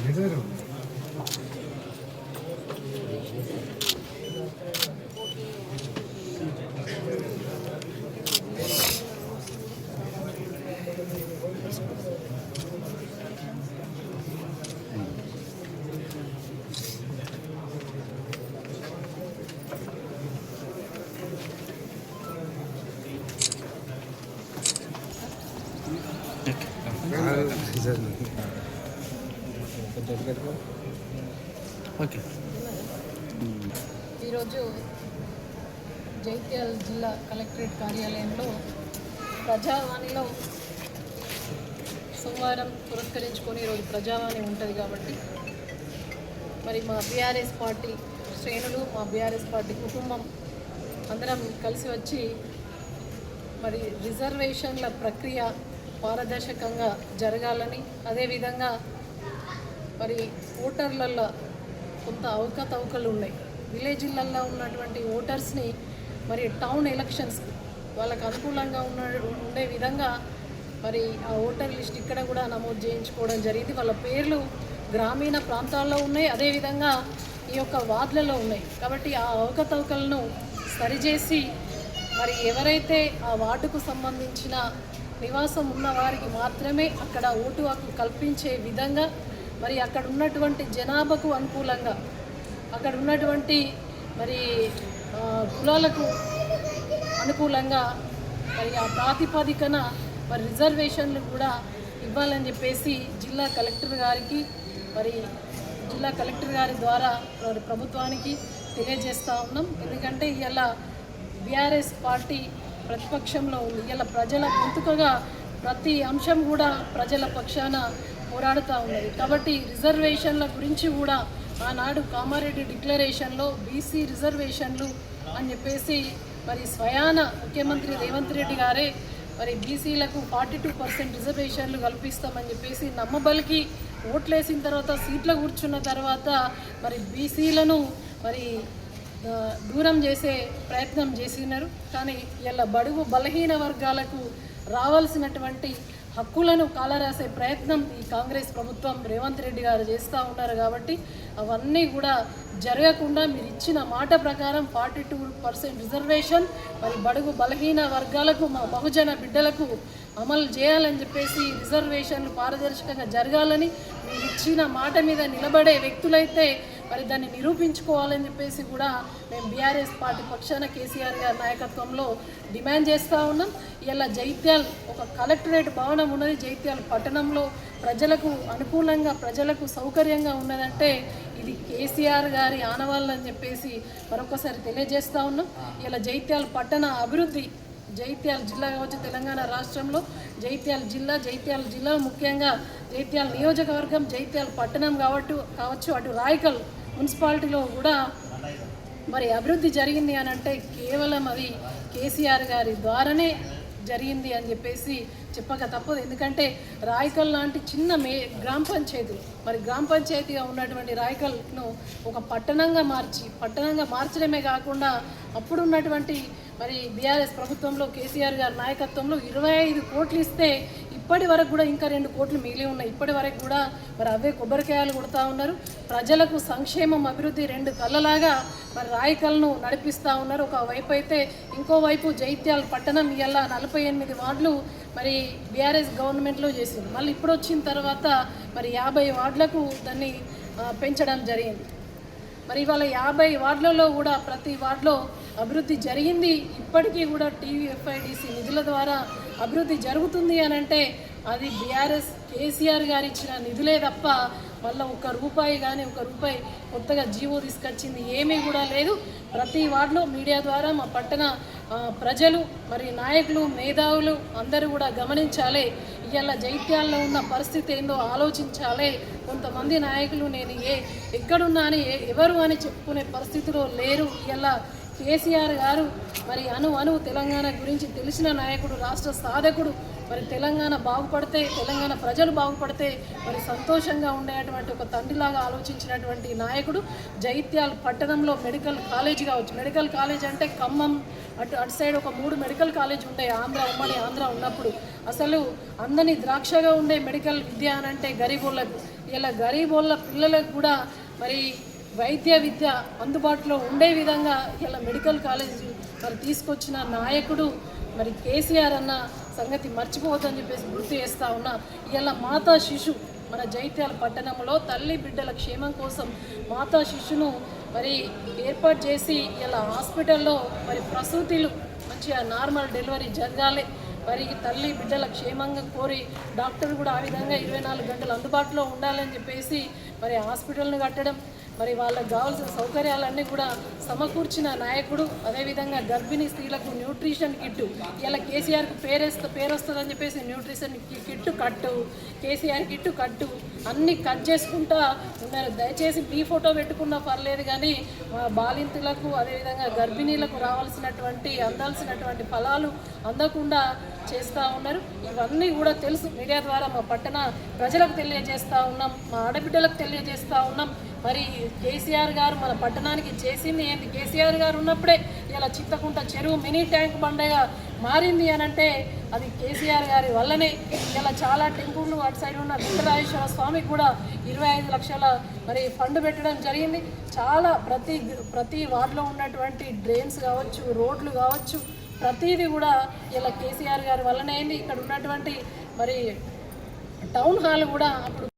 ఈరోజు జైత్యాల జిల్లా కలెక్టరేట్ కార్యాలయంలో ప్రజావాణిలో సోమవారం పురస్కరించుకొని ఈరోజు ప్రజావాణి ఉంటుంది కాబట్టి మరి మా బీఆర్ఎస్ పార్టీ శ్రేణులు, మా బీఆర్ఎస్ పార్టీ కుటుంబం అందరం కలిసి వచ్చి మరి రిజర్వేషన్ల ప్రక్రియ పారదర్శకంగా జరగాలని, అదేవిధంగా మరి ఓటర్లలో కొంత అవకతవకలు ఉన్నాయి. విలేజ్లలో ఉన్నటువంటి ఓటర్స్ని మరి టౌన్ ఎలక్షన్స్ వాళ్ళకు అనుకూలంగా ఉండే విధంగా మరి ఆ ఓటర్ లిస్ట్ ఇక్కడ కూడా నమోదు చేయించుకోవడం జరిగింది. వాళ్ళ పేర్లు గ్రామీణ ప్రాంతాల్లో ఉన్నాయి, అదేవిధంగా ఈ యొక్క వార్డులలో ఉన్నాయి. కాబట్టి ఆ అవకతవకలను సరిచేసి మరి ఎవరైతే ఆ వార్డుకు సంబంధించిన నివాసం ఉన్న వారికి మాత్రమే అక్కడ ఓటు హక్కు కల్పించే విధంగా మరి అక్కడ ఉన్నటువంటి జనాభాకు అనుకూలంగా, అక్కడ ఉన్నటువంటి మరి కులాలకు అనుకూలంగా మరి ఆ ప్రాతిపదికన మరి రిజర్వేషన్లు కూడా ఇవ్వాలని చెప్పేసి జిల్లా కలెక్టర్ గారికి మరి జిల్లా కలెక్టర్ గారి ద్వారా మరి ప్రభుత్వానికి తెలియజేస్తూ ఉన్నాం. ఎందుకంటే ఇవాళ బీఆర్ఎస్ పార్టీ ప్రతిపక్షంలో ఉంది. ఇలా ప్రజల గొంతుకగా ప్రతి అంశం కూడా ప్రజల పక్షాన పోరాడుతూ ఉన్నది. కాబట్టి రిజర్వేషన్ల గురించి కూడా ఆనాడు కామారెడ్డి డిక్లరేషన్లో బీసీ రిజర్వేషన్లు అని చెప్పేసి మరి స్వయాన ముఖ్యమంత్రి రేవంత్ రెడ్డి గారే మరి బీసీలకు 42% రిజర్వేషన్లు కల్పిస్తామని చెప్పేసి నమ్మబలికి ఓట్లేసిన తర్వాత సీట్లో కూర్చున్న తర్వాత మరి బీసీలను మరి దూరం చేసే ప్రయత్నం చేసినారు. కానీ ఇలా బడుగు బలహీన వర్గాలకు రావాల్సినటువంటి హక్కులను కాలరాసే ప్రయత్నం ఈ కాంగ్రెస్ ప్రభుత్వం రేవంత్ రెడ్డి గారు చేస్తూ ఉన్నారు. కాబట్టి అవన్నీ కూడా జరగకుండా మీరు ఇచ్చిన మాట ప్రకారం 42% రిజర్వేషన్ మరి బడుగు బలహీన వర్గాలకు, మా బహుజన బిడ్డలకు అమలు చేయాలని చెప్పేసి రిజర్వేషన్లు పారదర్శకంగా జరగాలని మీరు ఇచ్చిన మాట మీద నిలబడే వ్యక్తులైతే మరి దాన్ని నిరూపించుకోవాలని చెప్పేసి కూడా మేము బీఆర్ఎస్ పార్టీ పక్షాన కేసీఆర్ గారి నాయకత్వంలో డిమాండ్ చేస్తూ ఉన్నాం. ఇలా జైత్యాల్ ఒక కలెక్టరేట్ భవనం ఉన్నది జైత్యాల పట్టణంలో, ప్రజలకు అనుకూలంగా ప్రజలకు సౌకర్యంగా ఉన్నదంటే ఇది కేసీఆర్ గారి ఆనవాళ్ళు అని చెప్పేసి మరొకసారి తెలియజేస్తూ ఉన్నాం. ఇలా జైత్యాల పట్టణ అభివృద్ధి, జైత్యాల జిల్లా కావచ్చు తెలంగాణ రాష్ట్రంలో జైత్యాల జిల్లా ముఖ్యంగా జైత్యాల నియోజకవర్గం, జైత్యాల పట్టణం కావచ్చు అటు రాయకల్ మున్సిపాలిటీలో కూడా మరి అభివృద్ధి జరిగింది అని అంటే కేవలం అది కేసీఆర్ గారి ద్వారానే జరిగింది అని చెప్పేసి చెప్పక తప్పదు. ఎందుకంటే రాయకల్ లాంటి చిన్న గ్రామ పంచాయతీగా ఉన్నటువంటి రాయకల్ను ఒక పట్టణంగా మార్చడమే కాకుండా అప్పుడు ఉన్నటువంటి మరి బీఆర్ఎస్ ప్రభుత్వంలో కేసీఆర్ గారి నాయకత్వంలో 25 కోట్లు ఇస్తే ఇప్పటి వరకు కూడా ఇంకా 2 కోట్లు మిగిలి ఉన్నాయి. ఇప్పటి వరకు కూడా మరి అవే కొబ్బరికాయలు కొడుతూ ఉన్నారు. ప్రజలకు సంక్షేమం అభివృద్ధి 2 కళ్ళలాగా మరి రాయకల్ను నడిపిస్తూ ఉన్నారు. ఒకవైపు అయితే ఇంకోవైపు జైత్యాల పట్టణం ఇలా 48 వార్డులు మరి బీఆర్ఎస్ గవర్నమెంట్లో చేసింది. మళ్ళీ ఇప్పుడు వచ్చిన తర్వాత మరి 50 వార్డులకు దాన్ని పెంచడం జరిగింది. మరి ఇవాళ 50 వార్డులలో కూడా ప్రతి వార్డులో అభివృద్ధి జరిగింది. ఇప్పటికీ కూడా TFIDC నిధుల ద్వారా అభివృద్ధి జరుగుతుంది అని అంటే అది బీఆర్ఎస్ కేసీఆర్ గారు ఇచ్చిన నిధులే తప్ప మళ్ళీ ఒక్క రూపాయి కొత్తగా జీవో తీసుకొచ్చింది ఏమీ కూడా లేదు. ప్రతి వార్డులో మీడియా ద్వారా మా పట్టణ ప్రజలు మరి నాయకులు, మేధావులు అందరూ కూడా గమనించాలి. ఇవాళ జైత్యాల్లో ఉన్న పరిస్థితి ఏందో ఆలోచించాలి. కొంతమంది నాయకులు నేను ఎక్కడున్నా అని ఎవరు అని చెప్పుకునే పరిస్థితిలో లేరు. ఇవాళ కేసీఆర్ గారు మరి అణు తెలంగాణ గురించి తెలిసిన నాయకుడు, రాష్ట్ర సాధకుడు. మరి తెలంగాణ బాగుపడితే, తెలంగాణ ప్రజలు బాగుపడితే మరి సంతోషంగా ఉండేటువంటి ఒక తండ్రిలాగా ఆలోచించినటువంటి నాయకుడు. జైత్యాల పట్టణంలో మెడికల్ కాలేజ్ కావచ్చు, మెడికల్ కాలేజ్ అంటే ఖమ్మం అటు సైడ్ ఒక 3 మెడికల్ కాలేజ్ ఉండే ఉమ్మడి ఆంధ్ర ఉన్నప్పుడు అసలు అందని ద్రాక్షగా ఉండే మెడికల్ విద్య అని అంటే గరీబులకు ఇలా గరీబోళ్ళ పిల్లలకు కూడా మరి వైద్య విద్య అందుబాటులో ఉండే విధంగా ఇలా మెడికల్ కాలేజ్ మరి తీసుకొచ్చిన నాయకుడు మరి కేసీఆర్ అన్న సంగతి మర్చిపోవద్దని చెప్పేసి గుర్తు చేస్తూ ఉన్నా. ఇలా మాతా శిశు మన జైత్యాల పట్టణంలో తల్లి బిడ్డల క్షేమం కోసం మాతా శిశును మరి ఏర్పాటు చేసి ఇలా హాస్పిటల్లో మరి ప్రసూతిలు మంచిగా నార్మల్ డెలివరీ జరగాలి, మరి తల్లి బిడ్డల క్షేమంగా కోరి డాక్టర్ కూడా ఆ విధంగా 24 గంటలు అందుబాటులో ఉండాలని చెప్పేసి మరి హాస్పిటల్ను కట్టడం, మరి వాళ్ళకి కావాల్సిన సౌకర్యాలన్నీ కూడా సమకూర్చిన నాయకుడు. అదేవిధంగా గర్భిణీ స్త్రీలకు న్యూట్రిషన్ కిట్టు ఇలా కేసీఆర్కి పేరు వస్తుందని చెప్పేసి న్యూట్రిషన్ కిట్టు కట్టు, కేసీఆర్ కిట్టు కట్టు అన్నీ కట్ చేసుకుంటా ఉన్నారు. దయచేసి మీ ఫోటో పెట్టుకున్నా పర్లేదు కానీ మా బాలింతులకు అదేవిధంగా గర్భిణీలకు అందాల్సినటువంటి ఫలాలు అందకుండా చేస్తూ ఉన్నారు. ఇవన్నీ కూడా తెలుసు, మీడియా ద్వారా మా పట్టణ ప్రజలకు తెలియజేస్తూ ఉన్నాం, మా ఆడబిడ్డలకు తెలియజేస్తూ ఉన్నాం. మరి కేసీఆర్ గారు మన పట్టణానికి చేసింది ఏంటి? కేసీఆర్ గారు ఉన్నప్పుడే ఇలా చింతకుంట చెరువు మినీ ట్యాంక్ బండగా మారింది అని అంటే అది కేసీఆర్ గారి వల్లనే. ఇలా చాలా టెంపుల్లు అటు సైడ్ ఉన్న వెంకటేశ్వర స్వామికి కూడా 25 లక్షల మరి ఫండ్ పెట్టడం జరిగింది. చాలా ప్రతి వార్డులో ఉన్నటువంటి డ్రైన్స్ కావచ్చు, రోడ్లు కావచ్చు, ప్రతిదీ కూడా ఇలా కేసీఆర్ గారి వల్లనే అయింది. ఇక్కడ ఉన్నటువంటి మరి టౌన్ హాల్ కూడా అప్పుడు